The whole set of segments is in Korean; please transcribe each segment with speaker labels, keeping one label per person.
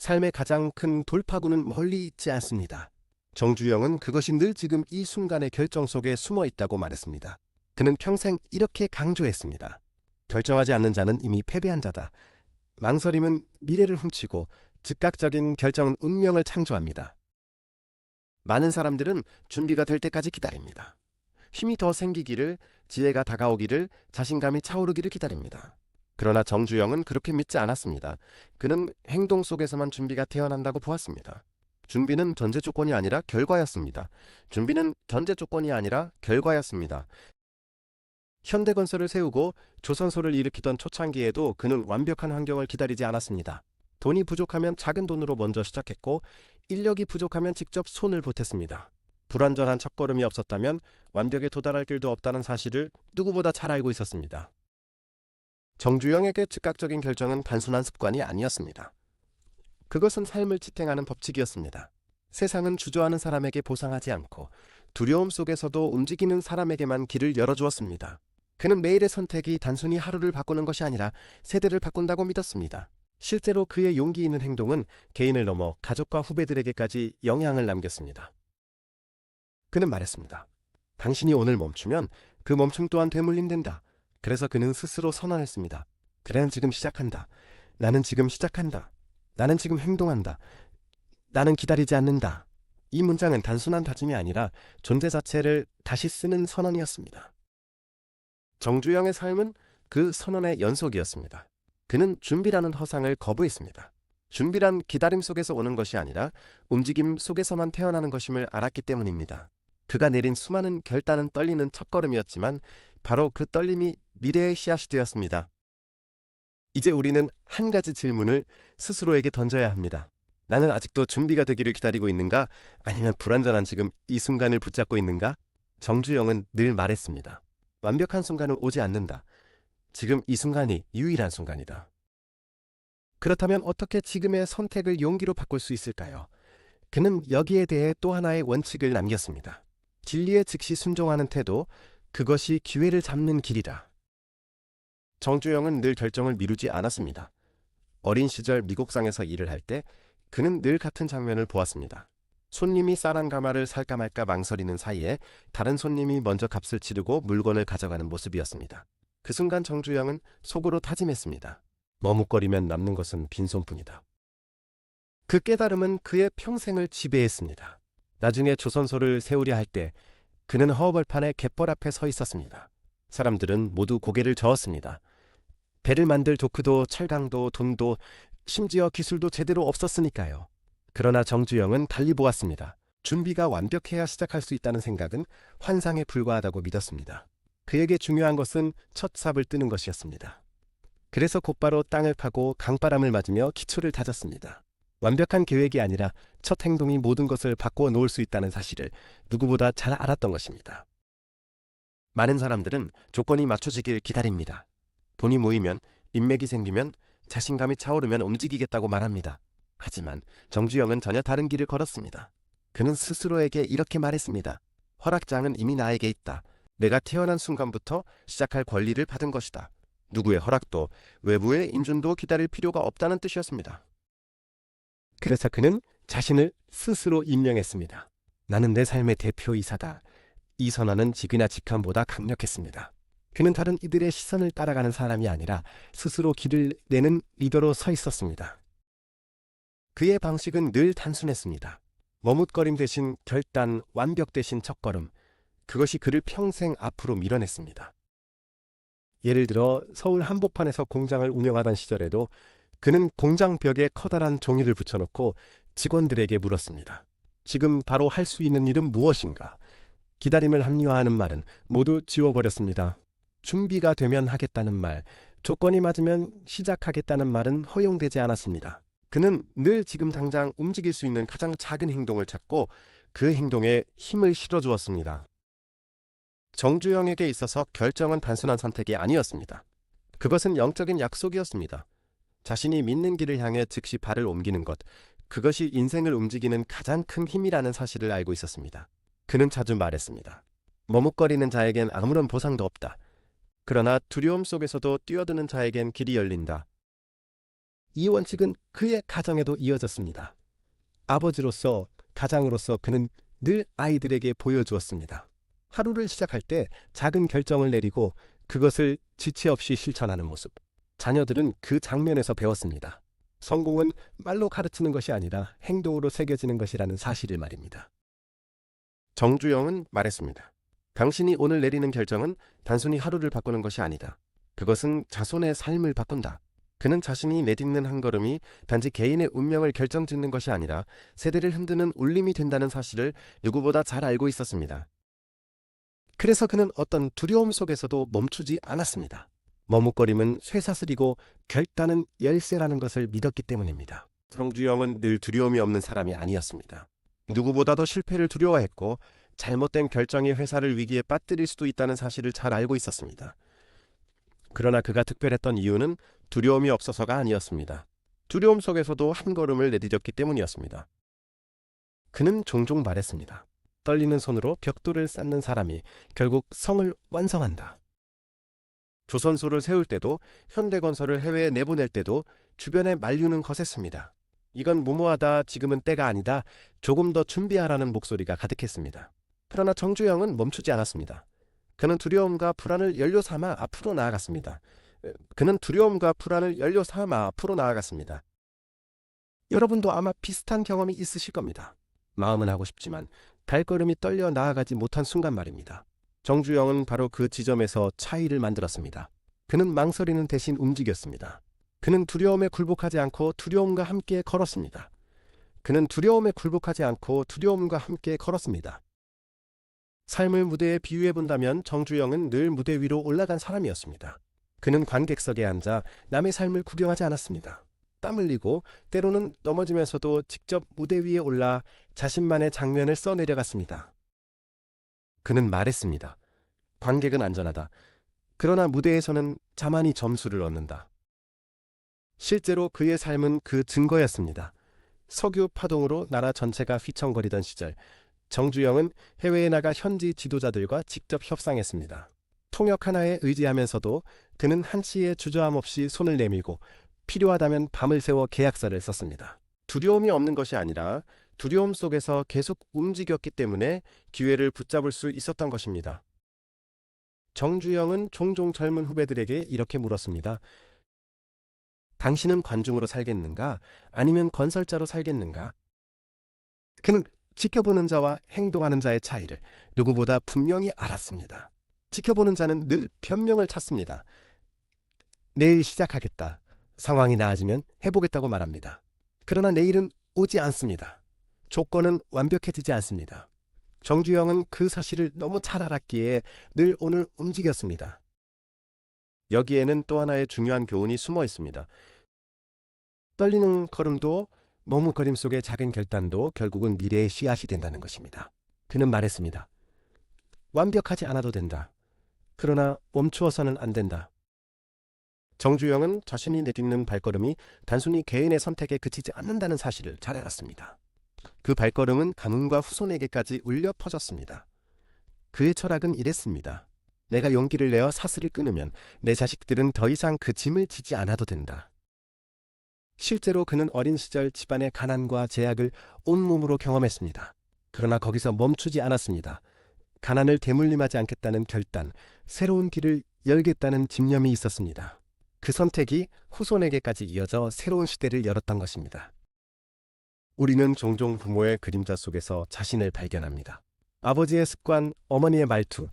Speaker 1: 삶의 가장 큰 돌파구는 멀리 있지 않습니다. 정주영은 그것이 늘 지금 이 순간의 결정 속에 숨어 있다고 말했습니다. 그는 평생 이렇게 강조했습니다. 결정하지 않는 자는 이미 패배한 자다. 망설임은 미래를 훔치고 즉각적인 결정은 운명을 창조합니다. 많은 사람들은 준비가 될 때까지 기다립니다. 힘이 더 생기기를, 지혜가 다가오기를, 자신감이 차오르기를 기다립니다. 그러나 정주영은 그렇게 믿지 않았습니다. 그는 행동 속에서만 준비가 태어난다고 보았습니다. 준비는 전제 조건이 아니라 결과였습니다. 준비는 전제 조건이 아니라 결과였습니다. 현대건설을 세우고 조선소를 일으키던 초창기에도 그는 완벽한 환경을 기다리지 않았습니다. 돈이 부족하면 작은 돈으로 먼저 시작했고 인력이 부족하면 직접 손을 보탰습니다. 불완전한 첫걸음이 없었다면 완벽에 도달할 길도 없다는 사실을 누구보다 잘 알고 있었습니다. 정주영에게 즉각적인 결정은 단순한 습관이 아니었습니다. 그것은 삶을 지탱하는 법칙이었습니다. 세상은 주저하는 사람에게 보상하지 않고 두려움 속에서도 움직이는 사람에게만 길을 열어주었습니다. 그는 매일의 선택이 단순히 하루를 바꾸는 것이 아니라 세대를 바꾼다고 믿었습니다. 실제로 그의 용기 있는 행동은 개인을 넘어 가족과 후배들에게까지 영향을 남겼습니다. 그는 말했습니다. 당신이 오늘 멈추면 그 멈춤 또한 되물림된다. 그래서 그는 스스로 선언했습니다. 그래, 지금 시작한다. 나는 지금 시작한다. 나는 지금 행동한다. 나는 기다리지 않는다. 이 문장은 단순한 다짐이 아니라 존재 자체를 다시 쓰는 선언이었습니다. 정주영의 삶은 그 선언의 연속이었습니다. 그는 준비라는 허상을 거부했습니다. 준비란 기다림 속에서 오는 것이 아니라 움직임 속에서만 태어나는 것임을 알았기 때문입니다. 그가 내린 수많은 결단은 떨리는 첫걸음이었지만 바로 그 떨림이 미래의 씨앗이 되었습니다. 이제 우리는 한 가지 질문을 스스로에게 던져야 합니다. 나는 아직도 준비가 되기를 기다리고 있는가? 아니면 불완전한 지금 이 순간을 붙잡고 있는가? 정주영은 늘 말했습니다. 완벽한 순간은 오지 않는다. 지금 이 순간이 유일한 순간이다. 그렇다면 어떻게 지금의 선택을 용기로 바꿀 수 있을까요? 그는 여기에 대해 또 하나의 원칙을 남겼습니다. 진리에 즉시 순종하는 태도, 그것이 기회를 잡는 길이다. 정주영은 늘 결정을 미루지 않았습니다. 어린 시절 미국상에서 일을 할 때 그는 늘 같은 장면을 보았습니다. 손님이 쌀한 가마를 살까 말까 망설이는 사이에 다른 손님이 먼저 값을 치르고 물건을 가져가는 모습이었습니다. 그 순간 정주영은 속으로 다짐했습니다. 머뭇거리면 남는 것은 빈손뿐이다. 그 깨달음은 그의 평생을 지배했습니다. 나중에 조선소를 세우려 할 때 그는 허허벌판에 갯벌 앞에 서 있었습니다. 사람들은 모두 고개를 저었습니다. 배를 만들 도크도 철강도 돈도 심지어 기술도 제대로 없었으니까요. 그러나 정주영은 달리 보았습니다. 준비가 완벽해야 시작할 수 있다는 생각은 환상에 불과하다고 믿었습니다. 그에게 중요한 것은 첫 삽을 뜨는 것이었습니다. 그래서 곧바로 땅을 파고 강바람을 맞으며 기초를 다졌습니다. 완벽한 계획이 아니라 첫 행동이 모든 것을 바꾸어 놓을 수 있다는 사실을 누구보다 잘 알았던 것입니다. 많은 사람들은 조건이 맞춰지길 기다립니다. 돈이 모이면, 인맥이 생기면, 자신감이 차오르면 움직이겠다고 말합니다. 하지만 정주영은 전혀 다른 길을 걸었습니다. 그는 스스로에게 이렇게 말했습니다. 허락장은 이미 나에게 있다. 내가 태어난 순간부터 시작할 권리를 받은 것이다. 누구의 허락도 외부의 인준도 기다릴 필요가 없다는 뜻이었습니다. 그래서 그는 자신을 스스로 임명했습니다. 나는 내 삶의 대표이사다. 이 선언은 직이나 직함보다 강력했습니다. 그는 다른 이들의 시선을 따라가는 사람이 아니라 스스로 길을 내는 리더로 서 있었습니다. 그의 방식은 늘 단순했습니다. 머뭇거림 대신 결단, 완벽 대신 첫걸음. 그것이 그를 평생 앞으로 밀어냈습니다. 예를 들어 서울 한복판에서 공장을 운영하던 시절에도 그는 공장 벽에 커다란 종이를 붙여놓고 직원들에게 물었습니다. 지금 바로 할 수 있는 일은 무엇인가? 기다림을 합리화하는 말은 모두 지워버렸습니다. 준비가 되면 하겠다는 말, 조건이 맞으면 시작하겠다는 말은 허용되지 않았습니다. 그는 늘 지금 당장 움직일 수 있는 가장 작은 행동을 찾고 그 행동에 힘을 실어주었습니다. 정주영에게 있어서 결정은 단순한 선택이 아니었습니다. 그것은 영적인 약속이었습니다. 자신이 믿는 길을 향해 즉시 발을 옮기는 것, 그것이 인생을 움직이는 가장 큰 힘이라는 사실을 알고 있었습니다. 그는 자주 말했습니다. 머뭇거리는 자에겐 아무런 보상도 없다. 그러나 두려움 속에서도 뛰어드는 자에겐 길이 열린다. 이 원칙은 그의 가정에도 이어졌습니다. 아버지로서, 가장으로서 그는 늘 아이들에게 보여주었습니다. 하루를 시작할 때 작은 결정을 내리고 그것을 지체 없이 실천하는 모습. 자녀들은 그 장면에서 배웠습니다. 성공은 말로 가르치는 것이 아니라 행동으로 새겨지는 것이라는 사실을 말입니다. 정주영은 말했습니다. 당신이 오늘 내리는 결정은 단순히 하루를 바꾸는 것이 아니다. 그것은 자손의 삶을 바꾼다. 그는 자신이 내딛는 한 걸음이 단지 개인의 운명을 결정짓는 것이 아니라 세대를 흔드는 울림이 된다는 사실을 누구보다 잘 알고 있었습니다. 그래서 그는 어떤 두려움 속에서도 멈추지 않았습니다. 머뭇거림은 쇠사슬이고 결단은 열쇠라는 것을 믿었기 때문입니다. 정주영은 늘 두려움이 없는 사람이 아니었습니다. 누구보다도 실패를 두려워했고 잘못된 결정이 회사를 위기에 빠뜨릴 수도 있다는 사실을 잘 알고 있었습니다. 그러나 그가 특별했던 이유는 두려움이 없어서가 아니었습니다. 두려움 속에서도 한 걸음을 내디뎠기 때문이었습니다. 그는 종종 말했습니다. 떨리는 손으로 벽돌을 쌓는 사람이 결국 성을 완성한다. 조선소를 세울 때도 현대건설을 해외에 내보낼 때도 주변에 만류는 거셌습니다. 이건 무모하다, 지금은 때가 아니다, 조금 더 준비하라는 목소리가 가득했습니다. 그러나 정주영은 멈추지 않았습니다. 그는 두려움과 불안을 연료 삼아 앞으로 나아갔습니다. 여러분도 아마 비슷한 경험이 있으실 겁니다. 마음은 하고 싶지만 발걸음이 떨려 나아가지 못한 순간 말입니다. 정주영은 바로 그 지점에서 차이를 만들었습니다. 그는 망설이는 대신 움직였습니다. 그는 두려움에 굴복하지 않고 두려움과 함께 걸었습니다. 삶을 무대에 비유해 본다면 정주영은 늘 무대 위로 올라간 사람이었습니다. 그는 관객석에 앉아 남의 삶을 구경하지 않았습니다. 땀 흘리고 때로는 넘어지면서도 직접 무대 위에 올라 자신만의 장면을 써내려갔습니다. 그는 말했습니다. 관객은 안전하다. 그러나 무대에서는 자만이 점수를 얻는다. 실제로 그의 삶은 그 증거였습니다. 석유 파동으로 나라 전체가 휘청거리던 시절, 정주영은 해외에 나가 현지 지도자들과 직접 협상했습니다. 통역 하나에 의지하면서도 그는 한치의 주저함 없이 손을 내밀고 필요하다면 밤을 새워 계약서를 썼습니다. 두려움이 없는 것이 아니라 두려움 속에서 계속 움직였기 때문에 기회를 붙잡을 수 있었던 것입니다. 정주영은 종종 젊은 후배들에게 이렇게 물었습니다. 당신은 관중으로 살겠는가? 아니면 건설자로 살겠는가? 그는 지켜보는 자와 행동하는 자의 차이를 누구보다 분명히 알았습니다. 지켜보는 자는 늘 변명을 찾습니다. 내일 시작하겠다. 상황이 나아지면 해보겠다고 말합니다. 그러나 내일은 오지 않습니다. 조건은 완벽해지지 않습니다. 정주영은 그 사실을 너무 잘 알았기에 늘 오늘 움직였습니다. 여기에는 또 하나의 중요한 교훈이 숨어 있습니다. 떨리는 걸음도 머뭇거림 속의 작은 결단도 결국은 미래의 씨앗이 된다는 것입니다. 그는 말했습니다. 완벽하지 않아도 된다. 그러나 멈추어서는 안 된다. 정주영은 자신이 내딛는 발걸음이 단순히 개인의 선택에 그치지 않는다는 사실을 잘 알았습니다. 그 발걸음은 가문과 후손에게까지 울려 퍼졌습니다. 그의 철학은 이랬습니다. 내가 용기를 내어 사슬을 끊으면 내 자식들은 더 이상 그 짐을 지지 않아도 된다. 실제로 그는 어린 시절 집안의 가난과 제약을 온몸으로 경험했습니다. 그러나 거기서 멈추지 않았습니다. 가난을 대물림하지 않겠다는 결단, 새로운 길을 열겠다는 집념이 있었습니다. 그 선택이 후손에게까지 이어져 새로운 시대를 열었던 것입니다. 우리는 종종 부모의 그림자 속에서 자신을 발견합니다. 아버지의 습관, 어머니의 말투,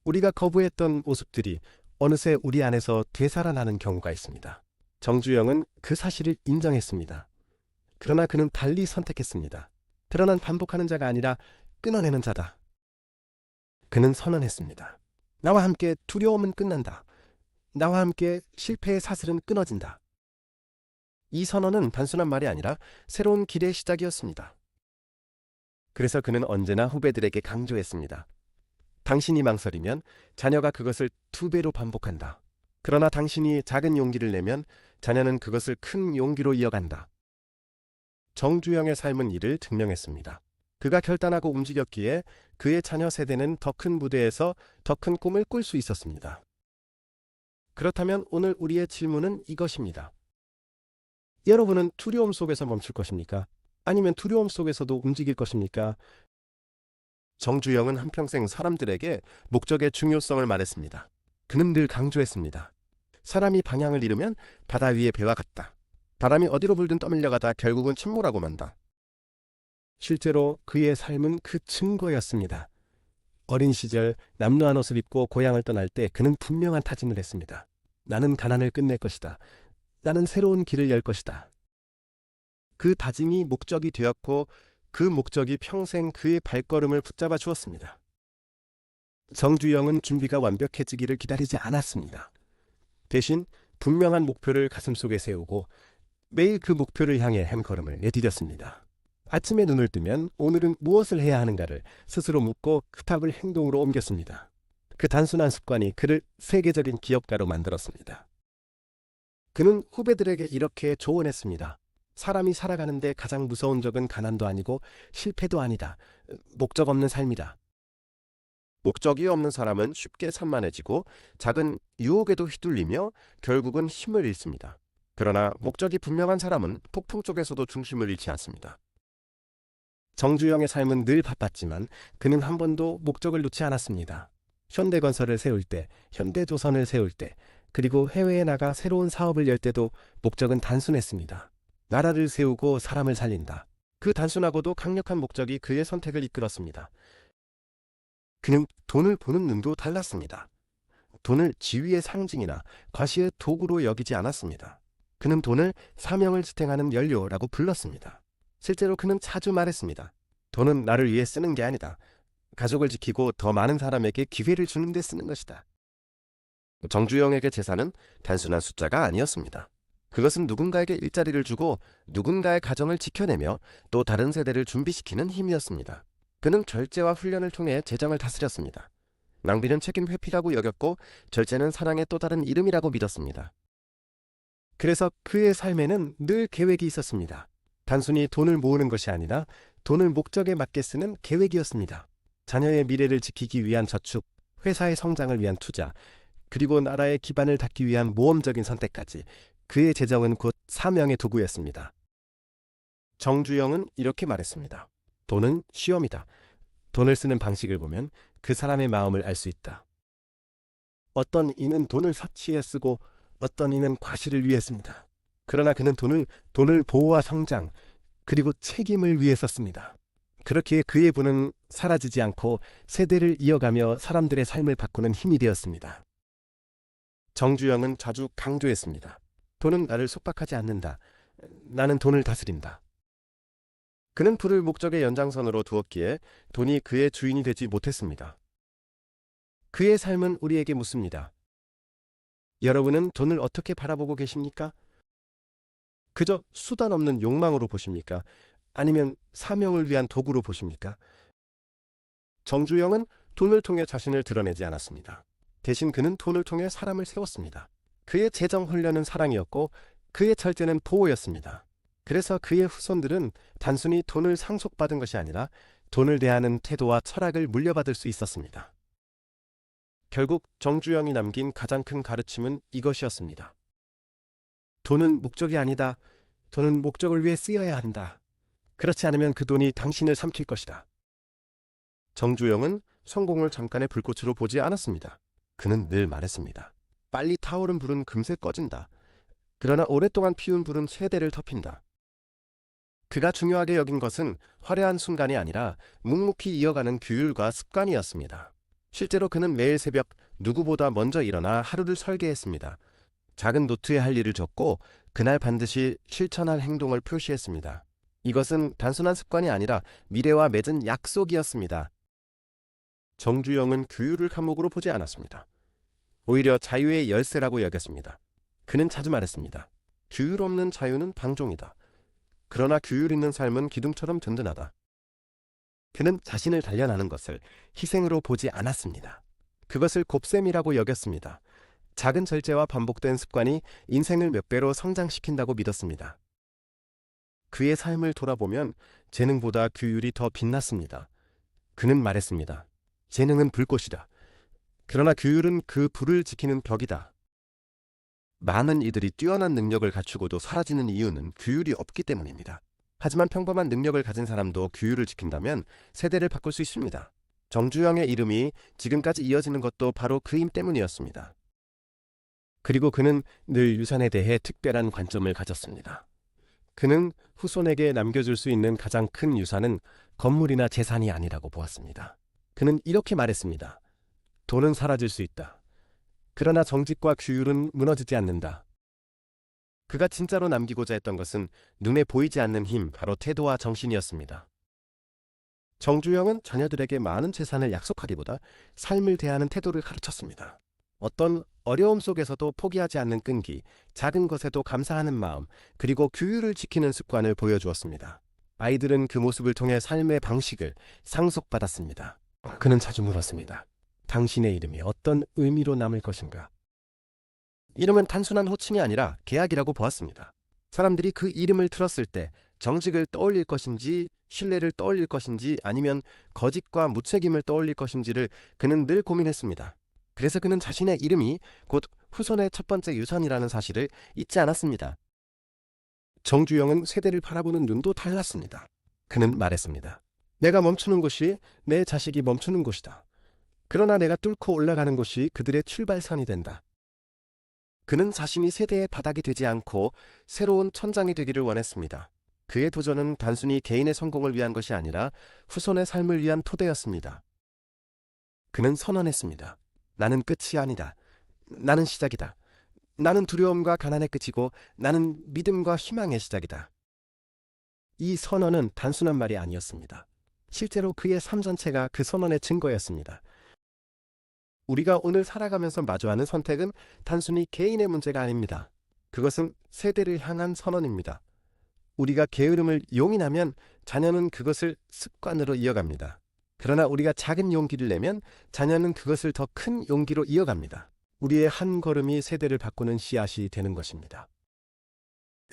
Speaker 1: 우리가 거부했던 모습들이 어느새 우리 안에서 되살아나는 경우가 있습니다. 정주영은 그 사실을 인정했습니다. 그러나 그는 달리 선택했습니다. 드러난 반복하는 자가 아니라 끊어내는 자다. 그는 선언했습니다. 나와 함께 두려움은 끝난다. 나와 함께 실패의 사슬은 끊어진다. 이 선언은 단순한 말이 아니라 새로운 길의 시작이었습니다. 그래서 그는 언제나 후배들에게 강조했습니다. 당신이 망설이면 자녀가 그것을 2배로 반복한다. 그러나 당신이 작은 용기를 내면 자녀는 그것을 큰 용기로 이어간다. 정주영의 삶은 이를 증명했습니다. 그가 결단하고 움직였기에 그의 자녀 세대는 더 큰 무대에서 더 큰 꿈을 꿀 수 있었습니다. 그렇다면 오늘 우리의 질문은 이것입니다. 여러분은 두려움 속에서 멈출 것입니까? 아니면 두려움 속에서도 움직일 것입니까? 정주영은 한평생 사람들에게 목적의 중요성을 말했습니다. 그는 늘 강조했습니다. 사람이 방향을 잃으면 바다 위의 배와 같다. 바람이 어디로 불든 떠밀려가다 결국은 침몰하고 만다. 실제로 그의 삶은 그 증거였습니다. 어린 시절 남루한 옷을 입고 고향을 떠날 때 그는 분명한 다짐을 했습니다. 나는 가난을 끝낼 것이다. 나는 새로운 길을 열 것이다. 그 다짐이 목적이 되었고 그 목적이 평생 그의 발걸음을 붙잡아 주었습니다. 정주영은 준비가 완벽해지기를 기다리지 않았습니다. 대신 분명한 목표를 가슴속에 세우고 매일 그 목표를 향해 한 걸음을 내디뎠습니다. 아침에 눈을 뜨면 오늘은 무엇을 해야 하는가를 스스로 묻고 그 답을 행동으로 옮겼습니다. 그 단순한 습관이 그를 세계적인 기업가로 만들었습니다. 그는 후배들에게 이렇게 조언했습니다. 사람이 살아가는데 가장 무서운 적은 가난도 아니고 실패도 아니다. 목적 없는 삶이다. 목적이 없는 사람은 쉽게 산만해지고 작은 유혹에도 휘둘리며 결국은 힘을 잃습니다. 그러나 목적이 분명한 사람은 폭풍 속에서도 중심을 잃지 않습니다. 정주영의 삶은 늘 바빴지만 그는 한 번도 목적을 놓지 않았습니다. 현대건설을 세울 때, 현대조선을 세울 때, 그리고 해외에 나가 새로운 사업을 열 때도 목적은 단순했습니다. 나라를 세우고 사람을 살린다. 그 단순하고도 강력한 목적이 그의 선택을 이끌었습니다. 그는 돈을 보는 눈도 달랐습니다. 돈을 지위의 상징이나 과시의 도구로 여기지 않았습니다. 그는 돈을 사명을 지탱하는 연료라고 불렀습니다. 실제로 그는 자주 말했습니다. 돈은 나를 위해 쓰는 게 아니다. 가족을 지키고 더 많은 사람에게 기회를 주는 데 쓰는 것이다. 정주영에게 재산은 단순한 숫자가 아니었습니다. 그것은 누군가에게 일자리를 주고 누군가의 가정을 지켜내며 또 다른 세대를 준비시키는 힘이었습니다. 그는 절제와 훈련을 통해 재정을 다스렸습니다. 낭비는 책임 회피라고 여겼고 절제는 사랑의 또 다른 이름이라고 믿었습니다. 그래서 그의 삶에는 늘 계획이 있었습니다. 단순히 돈을 모으는 것이 아니라 돈을 목적에 맞게 쓰는 계획이었습니다. 자녀의 미래를 지키기 위한 저축, 회사의 성장을 위한 투자, 그리고 나라의 기반을 닦기 위한 모험적인 선택까지 그의 재정은 곧 사명의 도구였습니다. 정주영은 이렇게 말했습니다. 돈은 시험이다. 돈을 쓰는 방식을 보면 그 사람의 마음을 알 수 있다. 어떤 이는 돈을 사치에 쓰고 어떤 이는 과시를 위해 씁니다. 그러나 그는 돈을 보호와 성장, 그리고 책임을 위해 썼습니다. 그렇게 그의 부는 사라지지 않고 세대를 이어가며 사람들의 삶을 바꾸는 힘이 되었습니다. 정주영은 자주 강조했습니다. 돈은 나를 속박하지 않는다. 나는 돈을 다스린다. 그는 부를 목적의 연장선으로 두었기에 돈이 그의 주인이 되지 못했습니다. 그의 삶은 우리에게 묻습니다. 여러분은 돈을 어떻게 바라보고 계십니까? 그저 수단 없는 욕망으로 보십니까? 아니면 사명을 위한 도구로 보십니까? 정주영은 돈을 통해 자신을 드러내지 않았습니다. 대신 그는 돈을 통해 사람을 세웠습니다. 그의 재정 훈련은 사랑이었고 그의 절제는 보호였습니다. 그래서 그의 후손들은 단순히 돈을 상속받은 것이 아니라 돈을 대하는 태도와 철학을 물려받을 수 있었습니다. 결국 정주영이 남긴 가장 큰 가르침은 이것이었습니다. 돈은 목적이 아니다. 돈은 목적을 위해 쓰여야 한다. 그렇지 않으면 그 돈이 당신을 삼킬 것이다. 정주영은 성공을 잠깐의 불꽃으로 보지 않았습니다. 그는 늘 말했습니다. 빨리 타오른 불은 금세 꺼진다. 그러나 오랫동안 피운 불은 세대를 덮인다. 그가 중요하게 여긴 것은 화려한 순간이 아니라 묵묵히 이어가는 규율과 습관이었습니다. 실제로 그는 매일 새벽 누구보다 먼저 일어나 하루를 설계했습니다. 작은 노트에 할 일을 적고 그날 반드시 실천할 행동을 표시했습니다. 이것은 단순한 습관이 아니라 미래와 맺은 약속이었습니다. 정주영은 규율을 감옥으로 보지 않았습니다. 오히려 자유의 열쇠라고 여겼습니다. 그는 자주 말했습니다. 규율 없는 자유는 방종이다. 그러나 규율 있는 삶은 기둥처럼 든든하다. 그는 자신을 단련하는 것을 희생으로 보지 않았습니다. 그것을 곱셈이라고 여겼습니다. 작은 절제와 반복된 습관이 인생을 몇 배로 성장시킨다고 믿었습니다. 그의 삶을 돌아보면 재능보다 규율이 더 빛났습니다. 그는 말했습니다. 재능은 불꽃이다. 그러나 규율은 그 불을 지키는 벽이다. 많은 이들이 뛰어난 능력을 갖추고도 사라지는 이유는 규율이 없기 때문입니다. 하지만 평범한 능력을 가진 사람도 규율을 지킨다면 세대를 바꿀 수 있습니다. 정주영의 이름이 지금까지 이어지는 것도 바로 그 힘 때문이었습니다. 그리고 그는 늘 유산에 대해 특별한 관점을 가졌습니다. 그는 후손에게 남겨줄 수 있는 가장 큰 유산은 건물이나 재산이 아니라고 보았습니다. 그는 이렇게 말했습니다. 돈은 사라질 수 있다. 그러나 정직과 규율은 무너지지 않는다. 그가 진짜로 남기고자 했던 것은 눈에 보이지 않는 힘, 바로 태도와 정신이었습니다. 정주영은 자녀들에게 많은 재산을 약속하기보다 삶을 대하는 태도를 가르쳤습니다. 어떤 어려움 속에서도 포기하지 않는 끈기, 작은 것에도 감사하는 마음, 그리고 규율을 지키는 습관을 보여주었습니다. 아이들은 그 모습을 통해 삶의 방식을 상속받았습니다. 그는 자주 물었습니다. 당신의 이름이 어떤 의미로 남을 것인가? 이름은 단순한 호칭이 아니라 계약이라고 보았습니다. 사람들이 그 이름을 들었을 때 정직을 떠올릴 것인지, 신뢰를 떠올릴 것인지, 아니면 거짓과 무책임을 떠올릴 것인지를 그는 늘 고민했습니다. 그래서 그는 자신의 이름이 곧 후손의 첫 번째 유산이라는 사실을 잊지 않았습니다. 정주영은 세대를 바라보는 눈도 달랐습니다. 그는 말했습니다. 내가 멈추는 곳이 내 자식이 멈추는 곳이다. 그러나 내가 뚫고 올라가는 곳이 그들의 출발선이 된다. 그는 자신이 세대의 바닥이 되지 않고 새로운 천장이 되기를 원했습니다. 그의 도전은 단순히 개인의 성공을 위한 것이 아니라 후손의 삶을 위한 토대였습니다. 그는 선언했습니다. 나는 끝이 아니다. 나는 시작이다. 나는 두려움과 가난의 끝이고 나는 믿음과 희망의 시작이다. 이 선언은 단순한 말이 아니었습니다. 실제로 그의 삶 전체가 그 선언의 증거였습니다. 우리가 오늘 살아가면서 마주하는 선택은 단순히 개인의 문제가 아닙니다. 그것은 세대를 향한 선언입니다. 우리가 게으름을 용인하면 자녀는 그것을 습관으로 이어갑니다. 그러나 우리가 작은 용기를 내면 자녀는 그것을 더 큰 용기로 이어갑니다. 우리의 한 걸음이 세대를 바꾸는 씨앗이 되는 것입니다.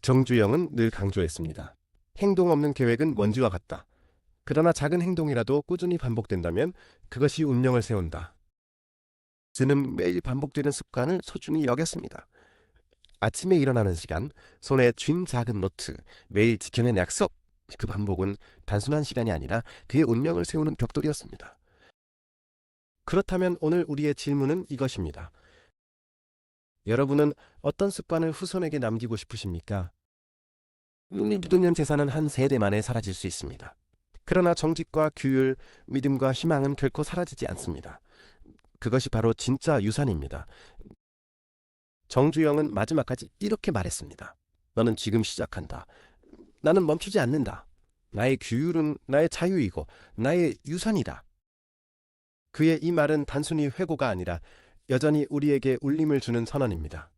Speaker 1: 정주영은 늘 강조했습니다. 행동 없는 계획은 먼지와 같다. 그러나 작은 행동이라도 꾸준히 반복된다면 그것이 운명을 세운다. 그는 매일 반복되는 습관을 소중히 여겼습니다. 아침에 일어나는 시간, 손에 쥔 작은 노트, 매일 지켜낸 약속, 그 반복은 단순한 시간이 아니라 그의 운명을 세우는 벽돌이었습니다. 그렇다면 오늘 우리의 질문은 이것입니다. 여러분은 어떤 습관을 후손에게 남기고 싶으십니까? 믿는 재산은 한 세대 만에 사라질 수 있습니다. 그러나 정직과 규율, 믿음과 희망은 결코 사라지지 않습니다. 그것이 바로 진짜 유산입니다. 정주영은 마지막까지 이렇게 말했습니다. 너는 지금 시작한다. 나는 멈추지 않는다. 나의 규율은 나의 자유이고 나의 유산이다. 그의 이 말은 단순히 회고가 아니라 여전히 우리에게 울림을 주는 선언입니다.